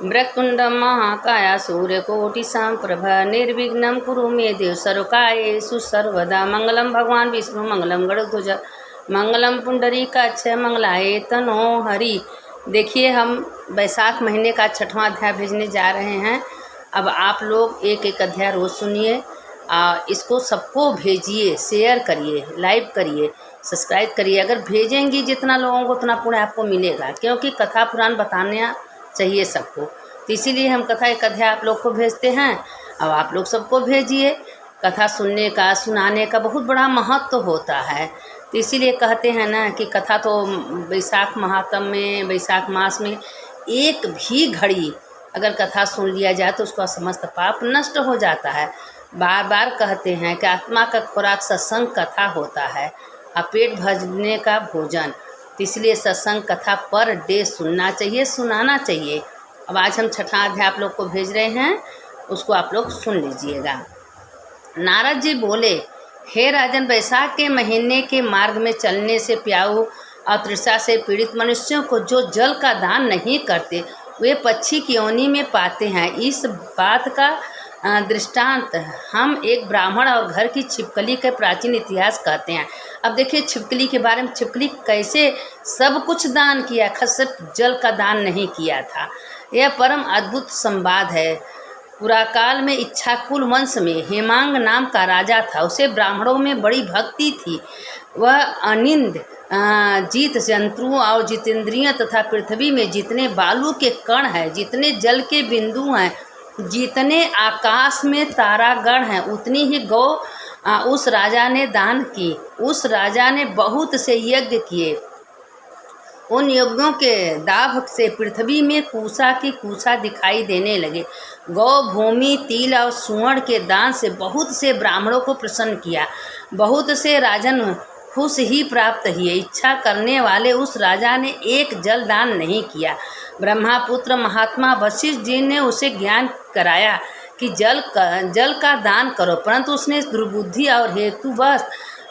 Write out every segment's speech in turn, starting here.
वक्रतुण्डं महाकाय सूर्यकोटिसमप्रभा निर्विघ्नं कुरु मे देव सर्वकार्येषु सर्वदा। मंगलम भगवान विष्णु मंगलम गरुड़ध्वज मंगलम पुंडरीकाक्ष मंगलाय तनो हरि। देखिए, हम बैसाख महीने का 6वां अध्याय भेजने जा रहे हैं। अब आप लोग एक एक अध्याय रोज़ सुनिए, इसको सबको भेजिए, शेयर करिए, लाइव करिए, सब्सक्राइब करिए। अगर भेजेंगी जितना लोगों को उतना पुण्य आपको मिलेगा, क्योंकि कथा पुराण बताना चाहिए सबको। तो इसीलिए हम कथा एक अध्याय आप लोग को भेजते हैं। अब आप लोग सबको भेजिए। कथा सुनने का, सुनाने का बहुत बड़ा महत्व होता है। तो इसीलिए कहते हैं ना कि कथा तो बैसाख महात्म में, बैसाख मास में एक भी घड़ी अगर कथा सुन लिया जाए तो उसका समस्त पाप नष्ट हो जाता है। बार बार कहते हैं कि आत्मा का खुराक सत्संग कथा होता है और पेट भरने का भोजन। तो इसलिए सत्संग कथा पर डे सुनना चाहिए, सुनाना चाहिए। अब आज हम 6वां अध्याय आप लोग को भेज रहे हैं, उसको आप लोग सुन लीजिएगा। नारद जी बोले, हे राजन, बैसाख के महीने के मार्ग में चलने से प्याऊ और तृषा से पीड़ित मनुष्यों को जो जल का दान नहीं करते वे पक्षी की योनि में पाते हैं। इस बात का दृष्टांत हम एक ब्राह्मण और घर की छिपकली के प्राचीन इतिहास कहते हैं। अब देखिए छिपकली के बारे में, छिपकली कैसे सब कुछ दान किया, सिर्फ जल का दान नहीं किया था। यह परम अद्भुत संवाद है। पुराकाल में इच्छाकुल वंश में हेमांग नाम का राजा था। उसे ब्राह्मणों में बड़ी भक्ति थी। वह अनिंद जीत जंतुओं और जितेंद्रियों तथा पृथ्वी में जितने बालू के कण हैं, जितने जल के बिंदु हैं, जितने आकाश में तारागण हैं, उतनी ही गौ उस राजा ने दान की। उस राजा ने बहुत से यज्ञ किए। उन यज्ञों के दाभ से पृथ्वी में कूसा की कूसा दिखाई देने लगे। गौ, भूमि, तिल और सुवर्ण के दान से बहुत से ब्राह्मणों को प्रसन्न किया। बहुत से राजन खुश ही प्राप्त हुए। इच्छा करने वाले उस राजा ने एक जल दान नहीं किया। ब्रह्मापुत्र महात्मा वशिष्ठ जी ने उसे ज्ञान कराया कि जल का दान करो, परंतु उसने दुर्बुद्धि और हेतुवश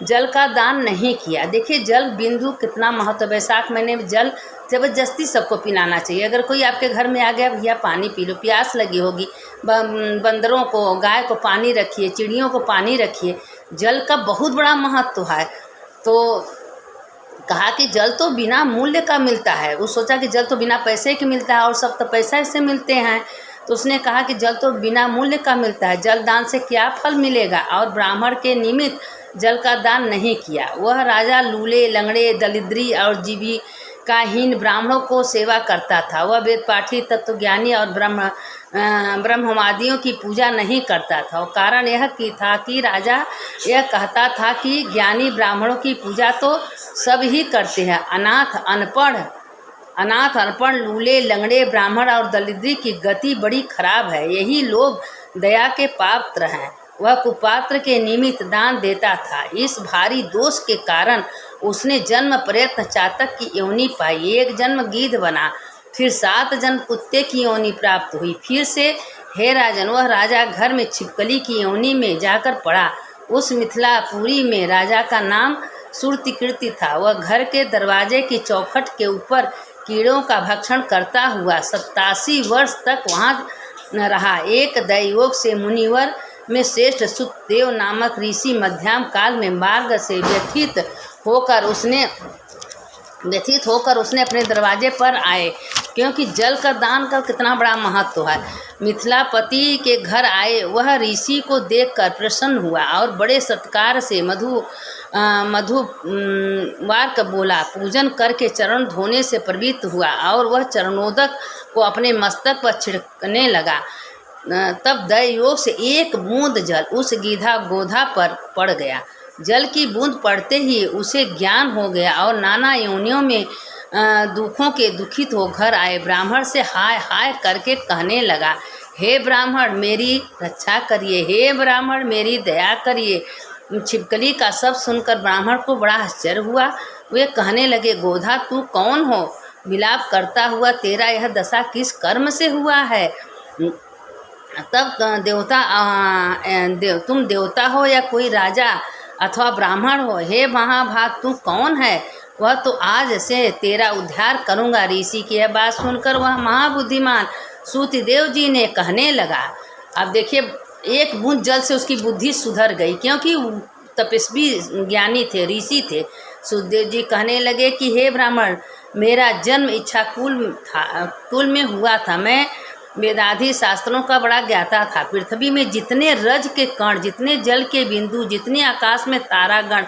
जल का दान नहीं किया। देखिए जल बिंदु कितना महत्व। बैसाख महीने में जल ज़बरदस्ती सबको पिलाना चाहिए। अगर कोई आपके घर में आ गया, भैया पानी पी लो, प्यास लगी होगी, बंदरों को, गाय को पानी रखिए, चिड़ियों को पानी रखिए। जल का बहुत बड़ा महत्व है। तो कहा कि जल तो बिना मूल्य का मिलता है। वो सोचा कि जल तो बिना पैसे के मिलता है और सब तो पैसा से मिलते हैं। तो उसने कहा कि जल तो बिना मूल्य का मिलता है, जल दान से क्या फल मिलेगा। और ब्राह्मण के निमित्त जल का दान नहीं किया। वह राजा लूले, लंगड़े, दलिद्री और जीविकाहीन ब्राह्मणों को सेवा करता था। वह वेद पाठी, तत्वज्ञानी और ब्रह्मवादियों की पूजा नहीं करता था। और कारण यह था कि राजा यह कहता था कि ज्ञानी ब्राह्मणों की पूजा तो सब ही करते हैं, अनाथ अनपढ़, लूले, लंगड़े, ब्राह्मण और दलिद्री की गति बड़ी खराब है। यही लोग दया के पात्र हैं। वह कुपात्र के निमित्त दान देता था। इस भारी दोष के कारण उसने जन्म प्रयत्न चातक की योनि पाई। एक जन्म गीध बना, फिर 7 जन्म कुत्ते की योनि प्राप्त हुई। फिर से हे राजन, वह राजा घर में छिपकली की योनि में जाकर पड़ा। उस मिथिलापुरी में राजा का नाम सुरतिकीर्ति था। वह घर के दरवाजे की चौखट के ऊपर कीड़ों का भक्षण करता हुआ 87 वर्ष तक वहाँ रहा। एक दैवयोग से मुनिवर में श्रेष्ठ सुतदेव नामक ऋषि मध्यम काल में मार्ग से व्यथित होकर उसने अपने दरवाजे पर आए, क्योंकि जल का दान का कितना बड़ा महत्व है। मिथिलापति के घर आए। वह ऋषि को देखकर प्रसन्न हुआ और बड़े सत्कार से मधुवार्क बोला। पूजन करके चरण धोने से प्रवृत्त हुआ और वह चरणोदक को अपने मस्तक पर छिड़कने लगा। तब दैवयोग से एक बूंद जल उस गोधा पर पड़ गया। जल की बूंद पड़ते ही उसे ज्ञान हो गया और नाना योनियों में दुखों के दुखित हो घर आए। ब्राह्मण से हाय हाय करके कहने लगा, हे ब्राह्मण मेरी रक्षा करिए, हे ब्राह्मण मेरी दया करिए। छिपकली का सब सुनकर ब्राह्मण को बड़ा आश्चर्य हुआ। वे कहने लगे, गोधा तू कौन हो? विलाप करता हुआ तेरा यह दशा किस कर्म से हुआ है? तब तुम देवता हो या कोई राजा अथवा ब्राह्मण हो? हे महाभाग तू कौन है? वह तो आज से तेरा उद्धार करूँगा। ऋषि की यह बात सुनकर वह महाबुद्धिमान सूतिदेव जी ने कहने लगा। अब देखिए, एक बूंद जल से उसकी बुद्धि सुधर गई, क्योंकि तपस्वी ज्ञानी थे, ऋषि थे। सूतदेव जी कहने लगे कि हे ब्राह्मण, मेरा जन्म इच्छा कुल में हुआ था। मैं वेदाधि शास्त्रों का बड़ा ज्ञाता था। पृथ्वी में जितने रज के कण, जितने जल के बिंदु, जितने आकाश में तारागण,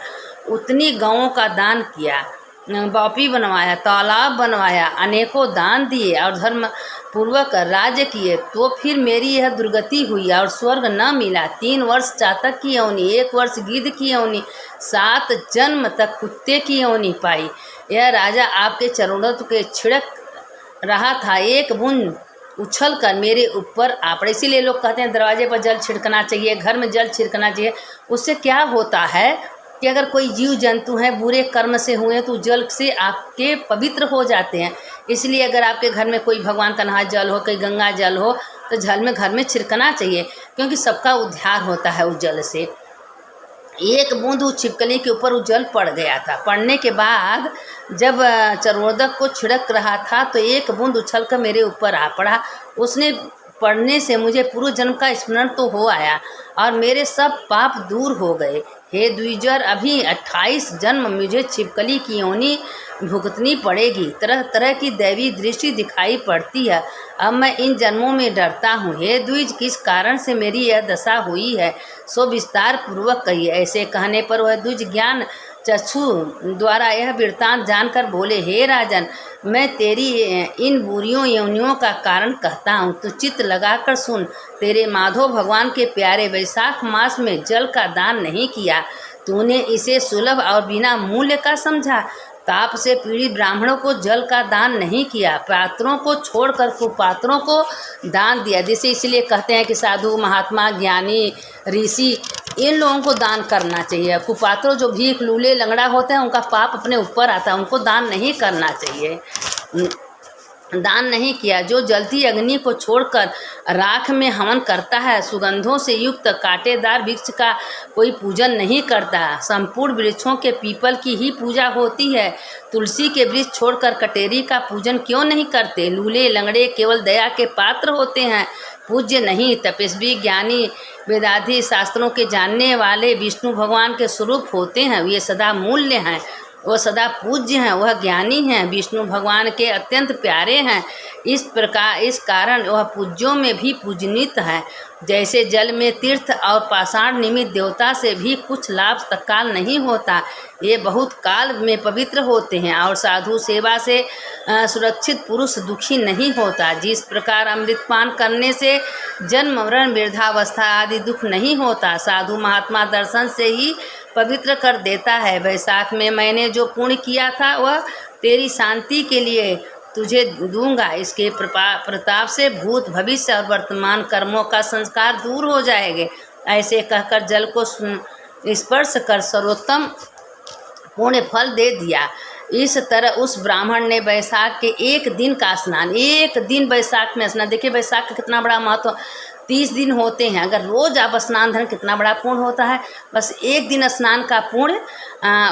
उतनी गौओं का दान किया, बापी बनवाया, तालाब बनवाया, अनेकों दान दिए और धर्म पूर्वक राज्य किए। तो फिर मेरी यह दुर्गति हुई और स्वर्ग न मिला। 3 वर्ष चातक की योनि, 1 वर्ष गिद्ध की योनि, 7 जन्म तक कुत्ते की योनि पाई। यह राजा आपके चरणों के छिड़क रहा था, एक बूंद उछल कर मेरे ऊपर आ पड़े। इसीलिए लोग कहते हैं दरवाजे पर जल छिड़कना चाहिए, घर में जल छिड़कना चाहिए। उससे क्या होता है कि अगर कोई जीव जंतु हैं बुरे कर्म से हुए तो जल से आपके पवित्र हो जाते हैं। इसलिए अगर आपके घर में कोई भगवान का नहा जल हो, कोई गंगा जल हो, तो जल में घर में छिड़कना चाहिए, क्योंकि सबका उद्धार होता है उस जल से। एक बूंद उस छिपकली के ऊपर वो जल पड़ गया था। पड़ने के बाद जब चरोदक को छिड़क रहा था तो एक बूंद उछल कर मेरे ऊपर आ पड़ा। उसने पड़ने से मुझे पूर्व जन्म का स्मरण तो हो आया और मेरे सब पाप दूर हो गए। हे द्विजर, अभी 28 जन्म मुझे छिपकली की योनि भुगतनी पड़ेगी। तरह तरह की दैवी दृष्टि दिखाई पड़ती है। अब मैं इन जन्मों में डरता हूँ। हे द्विज, किस कारण से मेरी यह दशा हुई है सो विस्तार पूर्वक कहिए। ऐसे कहने पर वह द्विज ज्ञान चक्षु द्वारा यह वृत्तांत जानकर बोले, हे राजन, मैं तेरी इन बुरियों योनियों का कारण कहता हूँ, तो चित्त लगाकर सुन। तेरे माधव भगवान के प्यारे वैशाख मास में जल का दान नहीं किया। तूने इसे सुलभ और बिना मूल्य का समझा। ताप से पीड़ित ब्राह्मणों को जल का दान नहीं किया। पात्रों को छोड़कर कुपात्रों को दान दिया। जैसे इसलिए कहते हैं कि साधु, महात्मा, ज्ञानी, ऋषि, इन लोगों को दान करना चाहिए। कुपात्रों जो भीख, लूले, लंगड़ा होते हैं, उनका पाप अपने ऊपर आता है, उनको दान नहीं करना चाहिए। दान नहीं किया। जो जलती अग्नि को छोड़कर राख में हवन करता है, सुगंधों से युक्त कांटेदार वृक्ष का कोई पूजन नहीं करता। संपूर्ण वृक्षों के पीपल की ही पूजा होती है। तुलसी के वृक्ष छोड़कर कटेरी का पूजन क्यों नहीं करते? लूले लंगड़े केवल दया के पात्र होते हैं, पूज्य नहीं। तपस्वी, ज्ञानी, वेदाधि शास्त्रों के जानने वाले विष्णु भगवान के स्वरूप होते हैं। वे सदा मूल्य हैं, वह सदा पूज्य हैं, वह ज्ञानी हैं, विष्णु भगवान के अत्यंत प्यारे हैं। इस कारण वह पूज्यों में भी पूजनीत है। जैसे जल में तीर्थ और पाषाण निमित्त देवता से भी कुछ लाभ तत्काल नहीं होता, ये बहुत काल में पवित्र होते हैं। और साधु सेवा से सुरक्षित पुरुष दुखी नहीं होता। जिस प्रकार अमृतपान करने से जन्म, मरण, वृद्धावस्था आदि दुख नहीं होता, साधु महात्मा दर्शन से ही पवित्र कर देता है। वैशाख में मैंने जो पुण्य किया था वह तेरी शांति के लिए तुझे दूंगा। इसके प्रताप से भूत, भविष्य और वर्तमान कर्मों का संस्कार दूर हो जाएंगे। ऐसे कहकर जल को स्पर्श कर सर्वोत्तम पुण्य फल दे दिया। इस तरह उस ब्राह्मण ने वैशाख के एक दिन का स्नान, एक दिन वैशाख में स्नान, देखिए वैशाख का कितना बड़ा महत्व। 30 दिन होते हैं, अगर रोज आप स्नान धन कितना बड़ा पुण्य होता है। बस एक दिन स्नान का पुण्य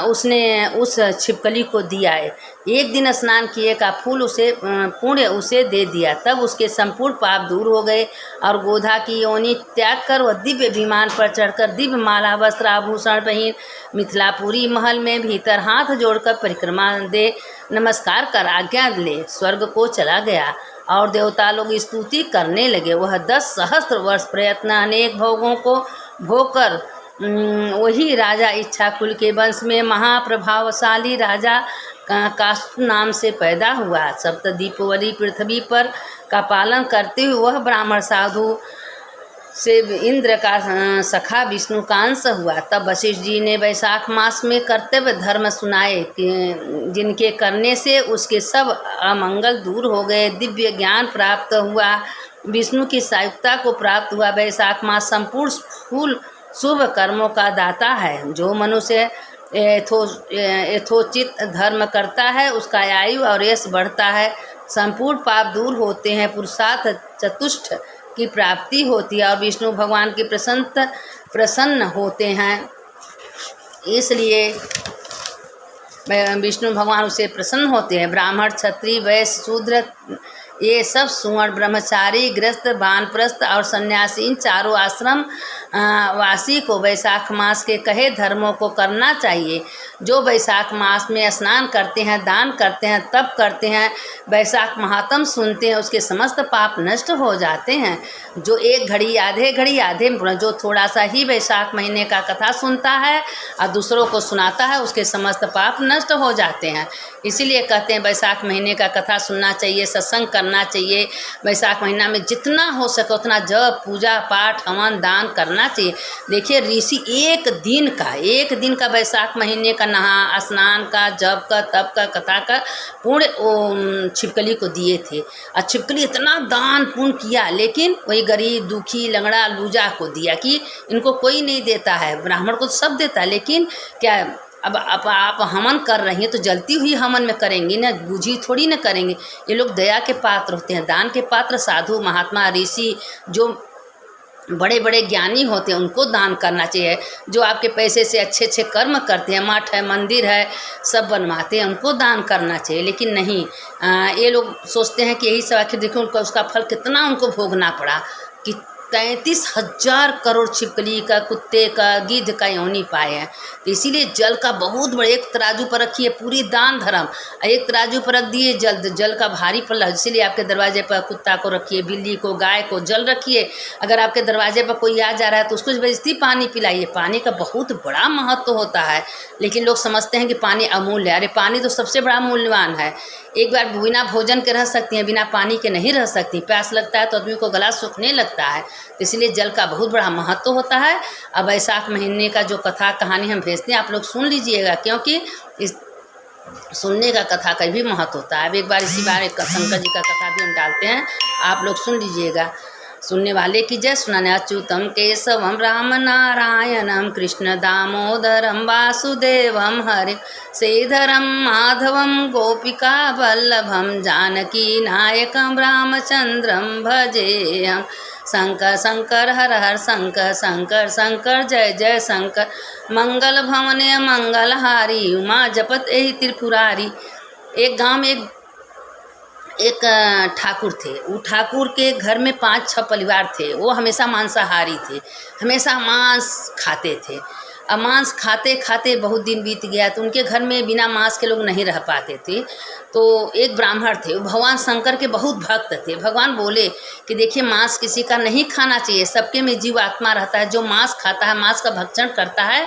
उसने उस छिपकली को दिया है। एक दिन स्नान किए का फूल उसे पुण्य उसे दे दिया, तब उसके संपूर्ण पाप दूर हो गए और गोधा की योनि त्याग कर वह दिव्य विमान पर चढ़कर दिव्य माला, वस्त्र, आभूषण पहन मिथिलापुरी महल में भीतर हाथ जोड़कर परिक्रमा दे नमस्कार कर आज्ञा ले स्वर्ग को चला गया। और देवता लोग स्तुति करने लगे। वह 10 सहस्त्र वर्ष प्रयत्न अनेक भोगों को भोगकर वही राजा इच्छाकुल के वंश में महाप्रभावशाली राजा काष्ट नाम से पैदा हुआ। सप्तद्वीपवली पृथ्वी पर का पालन करते हुए वह ब्राह्मण साधु से इंद्र का सखा विष्णु का अंश हुआ। तब वशिष्ठ जी ने वैशाख मास में कर्तव्य धर्म सुनाए जिनके करने से उसके सब अमंगल दूर हो गए। दिव्य ज्ञान प्राप्त हुआ, विष्णु की सायुक्ता को प्राप्त हुआ। वैशाख मास संपूर्ण फूल शुभ कर्मों का दाता है। जो मनुष्य यथोचित धर्म करता है उसका आयु और यश बढ़ता है, संपूर्ण पाप दूर होते हैं, पुरुषार्थ चतुष्ट की प्राप्ति होती है और विष्णु भगवान की प्रसन्न होते हैं। इसलिए विष्णु भगवान उसे प्रसन्न होते हैं। ब्राह्मण, क्षत्रिय, वैश्य, शूद्र ये सब सुवर्ण, ब्रह्मचारी, गृहस्थ, वानप्रस्थ और सन्यासी, इन चारों आश्रम वासी को वैशाख मास के कहे धर्मों को करना चाहिए। जो वैशाख मास में स्नान करते हैं, दान करते हैं, तप करते हैं, वैशाख महात्म सुनते हैं, उसके समस्त पाप नष्ट हो जाते हैं। जो एक घड़ी आधे जो थोड़ा सा ही वैशाख महीने का कथा सुनता है और दूसरों को सुनाता है, उसके समस्त पाप नष्ट हो जाते हैं। इसीलिए कहते हैं वैशाख महीने का कथा सुनना चाहिए, सत्संग करना चाहिए। वैशाख महीना में जितना हो सके उतना जप, पूजा पाठ, हवन, दान करना चाहिए। देखिए ऋषि एक दिन का वैशाख महीने का नहा स्नान का, जप का, तप का, कथा का पूर्ण छिपकली को दिए थे। और छिपकली इतना दान पुण्य किया, लेकिन वही गरीब, दुखी, लंगड़ा, लूजा को दिया कि इनको कोई नहीं देता है। ब्राह्मण को तो सब देता है, लेकिन क्या अब आप हवन कर रही हैं तो जलती हुई हवन में करेंगी ना, बूझी थोड़ी ना करेंगे। ये लोग दया के पात्र होते हैं, दान के पात्र, साधु, महात्मा, ऋषि, जो बड़े बड़े ज्ञानी होते हैं उनको दान करना चाहिए। जो आपके पैसे से अच्छे अच्छे कर्म करते हैं, मठ है, मंदिर है, सब बनवाते हैं, उनको दान करना चाहिए। लेकिन नहीं, ये लोग सोचते हैं कि यही सब, आखिर देखो उनका उसका फल कितना उनको भोगना पड़ा कि 33,000 करोड़ छिपकली का, कुत्ते का, गिद्ध का योनि पाए हैं। तो इसीलिए जल का बहुत बड़े, एक तराजू पर रखिए पूरी दान धर्म, एक तराजू पर रख दिए जल का भारी पल्ला। इसीलिए आपके दरवाजे पर कुत्ता को रखिए, बिल्ली को, गाय को जल रखिए। अगर आपके दरवाजे पर कोई आ जा रहा है तो उसको जबरदस्ती पानी पिलाइए। पानी का बहुत बड़ा महत्व होता है, लेकिन लोग समझते हैं कि पानी अमूल्य है। अरे पानी तो सबसे बड़ा मूल्यवान है। एक बार बिना भोजन के रह सकती हैं, बिना पानी के नहीं रह सकती। प्यास लगता है तो आदमी को गला सूखने लगता है। तो इसलिए जल का बहुत बड़ा महत्व होता है। अब वैशाख महीने का जो कथा कहानी हम भेजते हैं आप लोग सुन लीजिएगा, क्योंकि इस सुनने का कथा का भी महत्व होता है। अब एक बार इसी बार शंकर जी का कथा भी हम डालते हैं, आप लोग सुन लीजिएगा। सुनने वाले की जय। सुनाने अच्युतम केशवम राम नारायणम कृष्ण दामोदरम वासुदेवम हरि श्रीधरम माधवम गोपिका वल्लभम जानकी नायकम रामचंद्रम भजेयम। शंकर शंकर हर हर शंकर, शंकर शंकर जय जय शंकर। मंगल भवने मंगलहारी, उमा जपत एहि त्रिपुरारी। एक गांव में एक ठाकुर थे। वो ठाकुर के घर में 5-6 परिवार थे। वो हमेशा मांसाहारी थे, हमेशा मांस खाते थे। अब मांस खाते खाते बहुत दिन बीत गया तो उनके घर में बिना मांस के लोग नहीं रह पाते थे। तो एक ब्राह्मण थे, वो भगवान शंकर के बहुत भक्त थे। भगवान बोले कि देखिए मांस किसी का नहीं खाना चाहिए, सबके में जीव आत्मा रहता है। जो मांस खाता है, मांस का भक्षण करता है,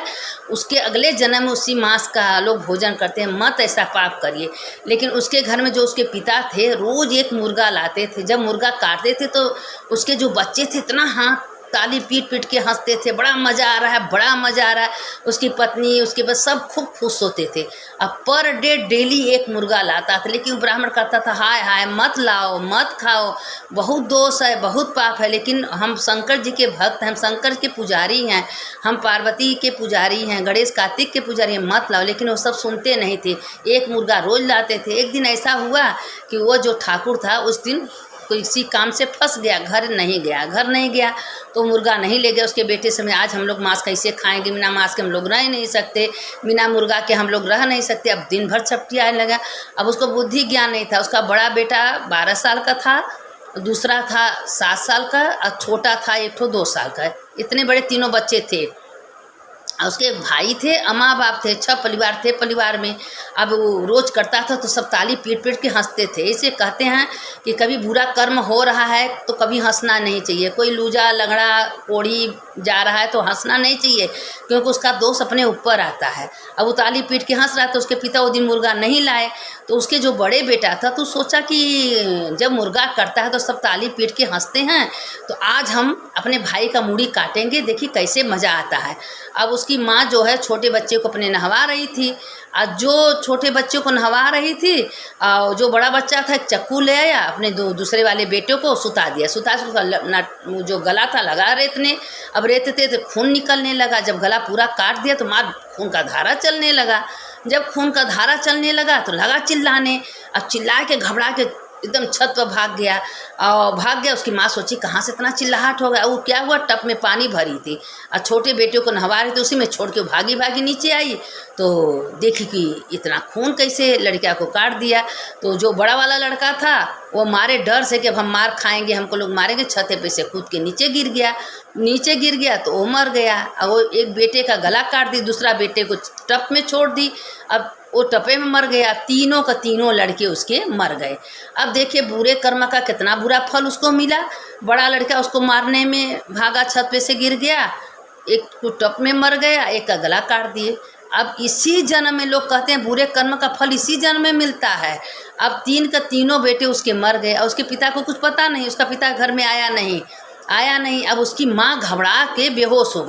उसके अगले जन्म में उसी मांस का लोग भोजन करते हैं। मत ऐसा पाप करिए। लेकिन उसके घर में जो उसके पिता थे रोज़ एक मुर्गा लाते थे। जब मुर्गा काटते थे तो उसके जो बच्चे थे इतना हाथ ताली पीट पीट के हंसते थे, बड़ा मज़ा आ रहा है, बड़ा मज़ा आ रहा है। उसकी पत्नी, उसके बाद सब खूब खुश होते थे। अब पर डे डेली एक मुर्गा लाता था, लेकिन ब्राह्मण कहता था हाय हाय मत लाओ, मत खाओ, बहुत दोष है, बहुत पाप है। लेकिन हम शंकर जी के भक्त हैं, हम शंकर के पुजारी हैं, हम पार्वती के पुजारी हैं, गणेश कार्तिक के पुजारी हैं, मत लाओ। लेकिन वो सब सुनते नहीं थे, एक मुर्गा रोज़ लाते थे। एक दिन ऐसा हुआ कि वो जो ठाकुर था उस दिन किसी काम से फंस गया, घर नहीं गया तो मुर्गा नहीं ले गया। उसके बेटे से मैं आज हम लोग मांस कैसे खाएंगे, बिना मांस के हम लोग रह नहीं सकते, बिना मुर्गा के हम लोग रह नहीं सकते। अब दिन भर छपटियाने लगा। अब उसको बुद्धि ज्ञान नहीं था। उसका बड़ा बेटा 12 साल का था, दूसरा था 7 साल का और छोटा था एक ठो 2 साल का। इतने बड़े तीनों बच्चे थे। उसके भाई थे, माँ बाप थे, 6 परिवार थे परिवार में। अब वो रोज़ करता था तो सब ताली पीट पीट के हंसते थे। इसे कहते हैं कि कभी बुरा कर्म हो रहा है तो कभी हंसना नहीं चाहिए। कोई लूजा, लंगड़ा, कोढ़ी जा रहा है तो हंसना नहीं चाहिए, क्योंकि उसका दोष अपने ऊपर आता है। अब वो ताली पीट के हंस रहा था। उसके पिता वो दिन मुर्गा नहीं लाए तो उसके जो बड़े बेटा था तो सोचा कि जब मुर्गा करता है तो सब ताली पीट के हंसते हैं, तो आज हम अपने भाई का मूड़ी काटेंगे, देखिए कैसे मज़ा आता है। अब उसकी माँ जो है छोटे बच्चे को अपने नहवा रही थी, और जो छोटे बच्चे को नहवा रही थी और जो बड़ा बच्चा था एक चक्कू ले आया, अपने दूसरे वाले बेटे को सुता दिया। सुता जो गला था लगा रेतने। अब रेतते तो खून निकलने लगा। जब गला पूरा काट दिया तो मार खून का धारा चलने लगा। जब खून का धारा चलने लगा तो लगा चिल्लाने। अब चिल्ला के घबरा के एकदम छत पर भाग गया और भाग गया। उसकी माँ सोची कहाँ से इतना चिल्लाहट हो गया। वो क्या हुआ, टब में पानी भरी थी और छोटे बेटे को नहवा रहे थे, उसी में छोड़ के भागी भागी नीचे आई तो देखी कि इतना खून कैसे लड़का को काट दिया। तो जो बड़ा वाला लड़का था वो मारे डर से कि अब हम मार खाएंगे, हमको लोग मारेंगे, छते पे से कूद के नीचे गिर गया तो वो मर गया। और वो एक बेटे का गला काट दी, दूसरा बेटे को टप में छोड़ दी, अब वो टपे में मर गया। तीनों का तीनों लड़के उसके मर गए। अब देखिए बुरे कर्म का कितना बुरा फल उसको मिला। बड़ा लड़का उसको मारने में भागा, छत पे से गिर गया, एक तो टप में मर गया, एक का गला काट दिए। अब इसी जन्म में लोग कहते हैं बुरे कर्म का फल इसी जन्म में मिलता है। अब तीन का तीनों बेटे उसके मर गए और उसके पिता को कुछ पता नहीं, उसका पिता घर में आया नहीं। अब उसकी माँ घबरा के बेहोश हो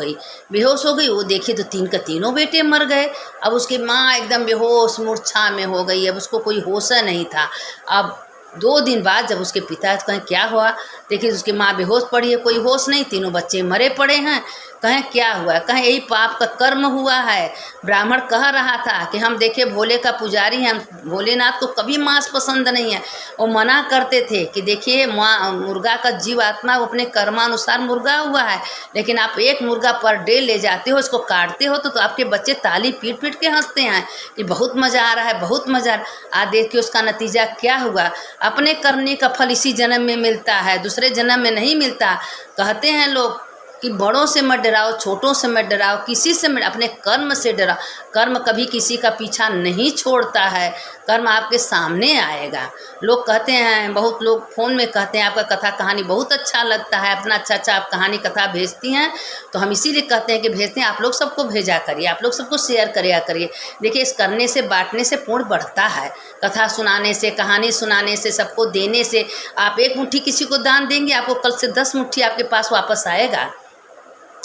गई। वो देखी तो तीन का तीनों बेटे मर गए। अब उसकी माँ एकदम बेहोश मूर्छा में हो गई। अब उसको कोई होश नहीं था। अब 2 दिन बाद जब उसके पिता कहें क्या हुआ, देखिए उसकी माँ बेहोश पड़ी है, कोई होश नहीं, तीनों बच्चे मरे पड़े हैं। कहें क्या हुआ, कहें यही पाप का कर्म हुआ है। ब्राह्मण कह रहा था कि हम देखे भोले का पुजारी हैं, भोलेनाथ को कभी मांस पसंद नहीं है। वो मना करते थे कि देखिए मुर्गा का जीव आत्मा वो अपने कर्मानुसार मुर्गा हुआ है, लेकिन आप एक मुर्गा पर डे ले जाते हो, इसको काटते हो तो आपके बच्चे ताली पीट पीट के हंसते हैं कि बहुत मज़ा आ रहा है, बहुत मज़ा। आज देखिए उसका नतीजा क्या हुआ। अपने करने का फल इसी जन्म में मिलता है, दूसरे जन्म में नहीं मिलता। कहते हैं लोग कि बड़ों से मत डराओ, छोटों से मत डराओ, किसी से मत, अपने कर्म से डराओ। कर्म कभी किसी का पीछा नहीं छोड़ता है, कर्म आपके सामने आएगा। लोग कहते हैं, बहुत लोग फ़ोन में कहते हैं आपका कथा कहानी बहुत अच्छा लगता है, अपना अच्छा आप कहानी कथा भेजती हैं, तो हम इसीलिए कहते हैं कि भेजते हैं। आप लोग सबको भेजा करिए, आप लोग सबको शेयर करिए। देखिए इस करने से, बांटने से पुण्य बढ़ता है। कथा सुनाने से, कहानी सुनाने से, सबको देने से। आप 1 मुट्ठी किसी को दान देंगे, आपको कल से 10 मुट्ठी आपके पास वापस आएगा।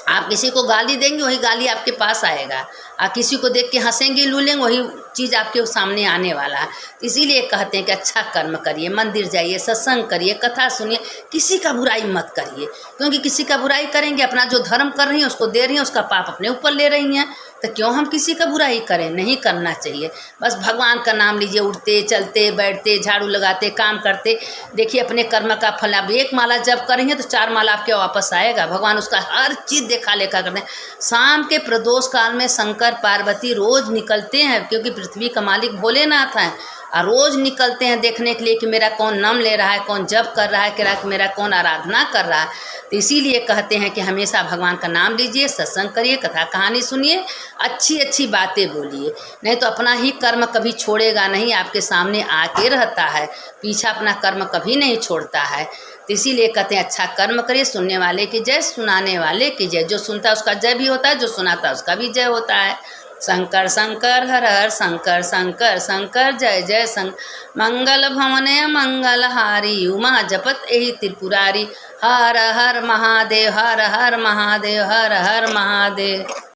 आप किसी को गाली देंगे, वही गाली आपके पास आएगा। आप किसी को देख के हंसेंगे, लूलेंगे, वही चीज़ आपके सामने आने वाला है। इसीलिए कहते हैं कि अच्छा कर्म करिए, मंदिर जाइए, सत्संग करिए, कथा सुनिए, किसी का बुराई मत करिए, क्योंकि किसी का बुराई करेंगे, अपना जो धर्म कर रही हैं उसको दे रही हैं, उसका पाप अपने ऊपर ले रही हैं। तो क्यों हम किसी का बुराई करें, नहीं करना चाहिए। बस भगवान का नाम लीजिए, उठते चलते बैठते, झाड़ू लगाते, काम करते, देखिए अपने कर्म का फल। अब 1 माला जब करेंगे तो 4 माला आपके वापस आएगा। भगवान उसका हर चीज़ देखा लेखा करते हैं। शाम के प्रदोष काल में शंकर पार्वती रोज़ निकलते हैं, क्योंकि पृथ्वी का मालिक भोलेनाथ हैं, और रोज़ निकलते हैं देखने के लिए कि मेरा कौन नाम ले रहा है, कौन जप कर रहा है, कि मेरा कौन आराधना कर रहा है। तो इसीलिए कहते हैं कि हमेशा भगवान का नाम लीजिए, सत्संग करिए, कथा कहानी सुनिए, अच्छी बातें बोलिए, नहीं तो अपना ही कर्म कभी छोड़ेगा नहीं, आपके सामने आके रहता है, पीछा अपना कर्म कभी नहीं छोड़ता है। तो इसीलिए कहते हैं अच्छा कर्म करिए। सुनने वाले की जय, सुनाने वाले की जय। जो सुनता है उसका जय भी होता है, जो सुनाता है उसका भी जय होता है। शंकर शंकर हर हर शंकर, शंकर शंकर जय जय शंकर। मंगल भवने मंगलहारी, उमा जपत एहि त्रिपुरारी। हर हर महादेव, हर हर महादेव, हर हर महादेव।